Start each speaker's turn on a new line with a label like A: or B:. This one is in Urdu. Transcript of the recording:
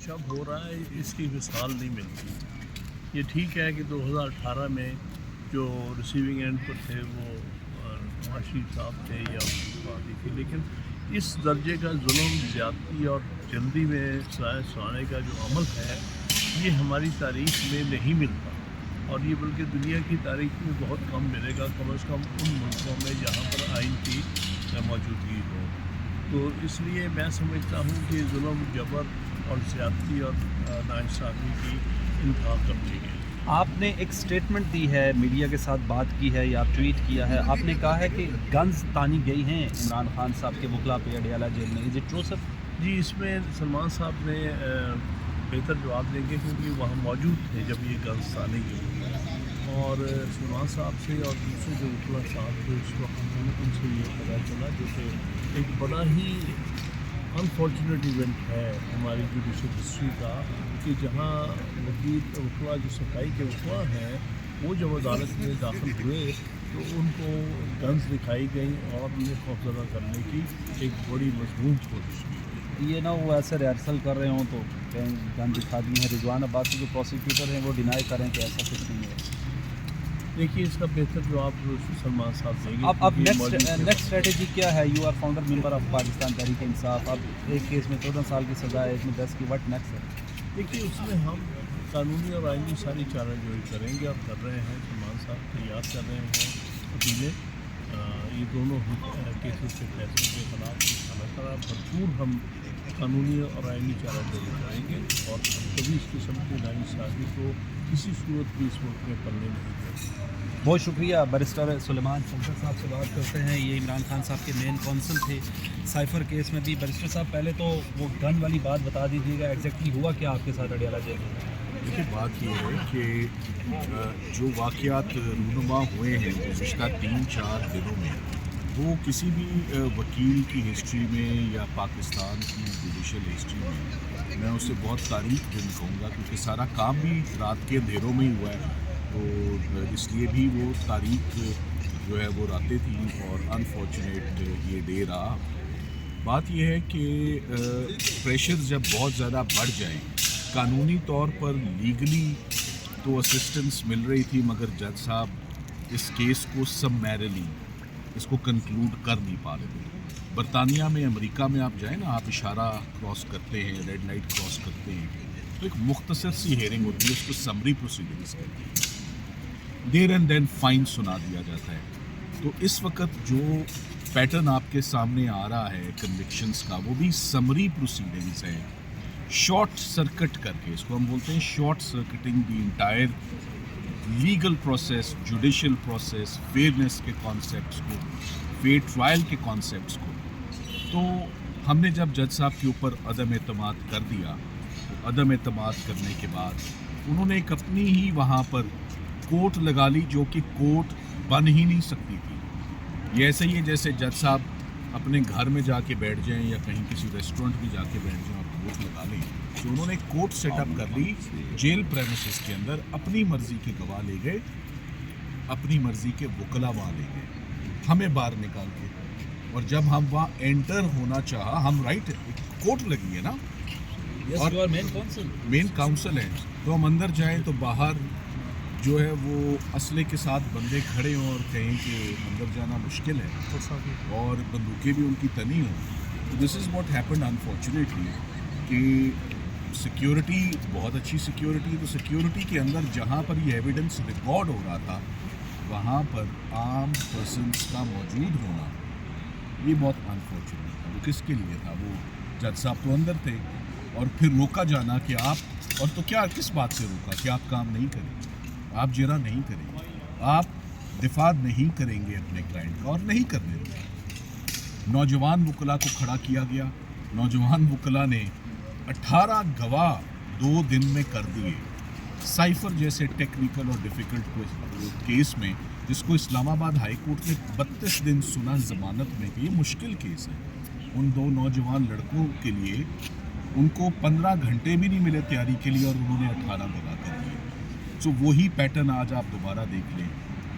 A: کچھ اب ہو رہا ہے اس کی مثال نہیں ملتی. یہ ٹھیک ہے کہ 2018 میں جو ریسیونگ اینڈ پر تھے وہ نواز شریف صاحب تھے یا ان کی پارٹی تھی، لیکن اس درجے کا ظلم، زیادتی اور جلدی میں سائے سنانے کا جو عمل ہے یہ ہماری تاریخ میں نہیں ملتا، اور یہ بلکہ دنیا کی تاریخ میں بہت کم ملے گا، کم از کم ان ملکوں میں جہاں پر آئین کی موجودگی ہو. تو اس لیے میں سمجھتا ہوں کہ ظلم، جبر اور زیادتی اور ناانصافی کی انتہا کر دی گئی.
B: آپ نے ایک سٹیٹمنٹ دی ہے، میڈیا کے ساتھ بات کی ہے یا ٹویٹ کیا ہے، آپ نے کہا ہے کہ گنز تانی گئی ہیں عمران خان صاحب کے وکلا پہ اڈیالہ جیل میں. از اٹ ٹرو سر؟
A: جی، اس میں سلمان صاحب نے بہتر جواب دیں گے کیونکہ وہاں موجود تھے جب یہ گنز تانی گئی، اور سلمان صاحب سے اور دوسرے جو وکلا صاحب تھے اس وقت ان سے یہ پتہ چلا جو کہ ایک بڑا ہی انفارچونیٹ ایونٹ ہے ہماری جوڈیشل ہسٹری کا، کہ جہاں وکلا جو صفائی کے وکلا ہیں وہ جب عدالت میں داخل ہوئے تو ان کو گنز دکھائی گئی اور انہیں خوفزدہ کرنے کی ایک بڑی مضمون کوشش کی.
B: یہ نہ وہ ایسے ریہرسل کر رہے ہوں تو کہیں گن دکھا دی ہیں. رضوان عباسی جو پروسیکیوٹر ہیں وہ ڈینائی کریں کہ ایسا کچھ نہیں ہے.
A: دیکھیے اس کا بہتر جواب سلمان صاحب دیں گے.
B: اب نیکسٹ اسٹریٹجی کیا ہے؟ You are founder member of Pakistan Tehreek Insaf. اب ایک کیس میں 14 سال کی سزا ہے، ایک میں 10 کی. وٹ نیکسٹ ہے؟
A: دیکھیے اس میں ہم قانونی اور آئینی ساری چارہ جوئی کریں گے اور کر رہے ہیں. سلمان صاحب تیار کر رہے ہیں اپیلیں. یہ دونوں کیسز کے فیصلے کے خلاف بھرپور ہم قانونی اور آئینی چارہ جوئی کریں گے، اور کبھی اس قسم کی ناانصافی کو کسی صورت بھی اس ملک میں پلنے نہیں دیں گے.
B: بہت شکریہ. بیرسٹر سلیمان شمشاد صاحب سے بات کرتے ہیں. یہ عمران خان صاحب کے مین کونسل تھے سائفر کیس میں بھی. بیرسٹر صاحب پہلے تو وہ گن والی بات بتا دیجیے گا، ایگزیکٹلی ہوا کیا آپ کے ساتھ اڈیالہ جیل میں؟
C: دیکھیے بات یہ ہے کہ جو واقعات رونما ہوئے ہیں گزشتہ 3-4 دنوں میں، وہ کسی بھی وکیل کی ہسٹری میں یا پاکستان کی جوڈیشل ہسٹری میں اسے بہت تاریخ دن کہوں گا، کیونکہ سارا کام بھی رات کے اندھیروں میں ہی ہوا ہے. تو اس لیے بھی وہ تاریخ جو ہے وہ راتیں تھیں اور انفارچونیٹ یہ ڈے رہا. بات یہ ہے کہ پریشر جب بہت زیادہ بڑھ جائیں، قانونی طور پر لیگلی تو اسسٹنس مل رہی تھی، مگر جج صاحب اس کیس کو سبمیرلی اس کو کنکلوڈ کر نہیں پا رہے تھے. برطانیہ میں، امریکہ میں آپ جائیں نا، آپ اشارہ کراس کرتے ہیں، ریڈ لائٹ کراس کرتے ہیں تو ایک مختصر سی ہیئرنگ ہوتی ہے، اس کو سمری پروسیڈنگس کہتے ہیں. دیر اینڈ دین فائن سنا دیا جاتا ہے. تو اس وقت جو پیٹرن آپ کے سامنے آ رہا ہے کنوکشنز کا، وہ بھی سمری پروسیڈنگز ہے. شارٹ سرکٹ کر کے، اس کو ہم بولتے ہیں short circuiting the entire legal process, judicial process, fairness کے کانسیپٹس کو، فیئر ٹرائل کے کانسیپٹس کو. تو ہم نے جب جج صاحب کے اوپر عدم اعتماد کر دیا، تو عدم اعتماد کرنے کے بعد انہوں نے ایک اپنی ہی وہاں پر کورٹ لگا لی، جو کہ کورٹ بن ہی نہیں سکتی تھی. یہ ایسے ہی ہے جیسے جج صاحب اپنے گھر میں جا کے بیٹھ جائیں یا کہیں کسی ریسٹورنٹ میں جا کے بیٹھ جائیں اور کورٹ لگا لیں. تو انہوں نے کورٹ سیٹ اپ کر لی جیل پریمیسز کے اندر. اپنی مرضی کے گواہ لے گئے، اپنی مرضی کے وکلا وہاں لے گئے، ہمیں باہر نکال کے. اور جب ہم وہاں انٹر ہونا چاہا، ہم رائٹ کورٹ لگی ہے نا، اور مین کاؤنسل ہے، تو ہم اندر جائیں تو باہر جو ہے وہ اسلحے کے ساتھ بندے کھڑے ہوں اور کہیں کہ اندر جانا مشکل ہے، اور بندوقیں بھی ان کی تنی ہوں. دس از واٹ ہیپنڈ انفارچونیٹلی، کہ سیکیورٹی بہت اچھی سیکیورٹی. تو سیکیورٹی کے اندر جہاں پر یہ ایویڈنس ریکارڈ ہو رہا تھا، وہاں پر عام پرسنس کا موجود ہونا یہ بہت انفارچونیٹ تھا. وہ کس کے لیے تھا؟ وہ جج صاحب تو اندر تھے، اور پھر روکا جانا کہ آپ، اور تو کیا کس بات سے روکا کہ آپ کام نہیں کریں گے، آپ جرا نہیں کریں گے، آپ دفاع نہیں کریں گے اپنے کلائنٹ کا، اور نہیں کرنے دیں. نوجوان وکلا کو کھڑا کیا گیا. نوجوان وکلا نے 18 گواہ 2 دن میں کر دیے. سائفر جیسے ٹیکنیکل اور ڈیفیکلٹ کیس میں، جس کو اسلام آباد ہائی کورٹ نے 32 دن سنا ضمانت میں، کہ یہ مشکل کیس ہے. ان 2 نوجوان لڑکوں کے لیے ان کو 15 گھنٹے بھی نہیں ملے تیاری کے لیے، اور انہوں نے 18 گواہ کر دیے. سو وہی پیٹرن آج آپ دوبارہ دیکھ لیں.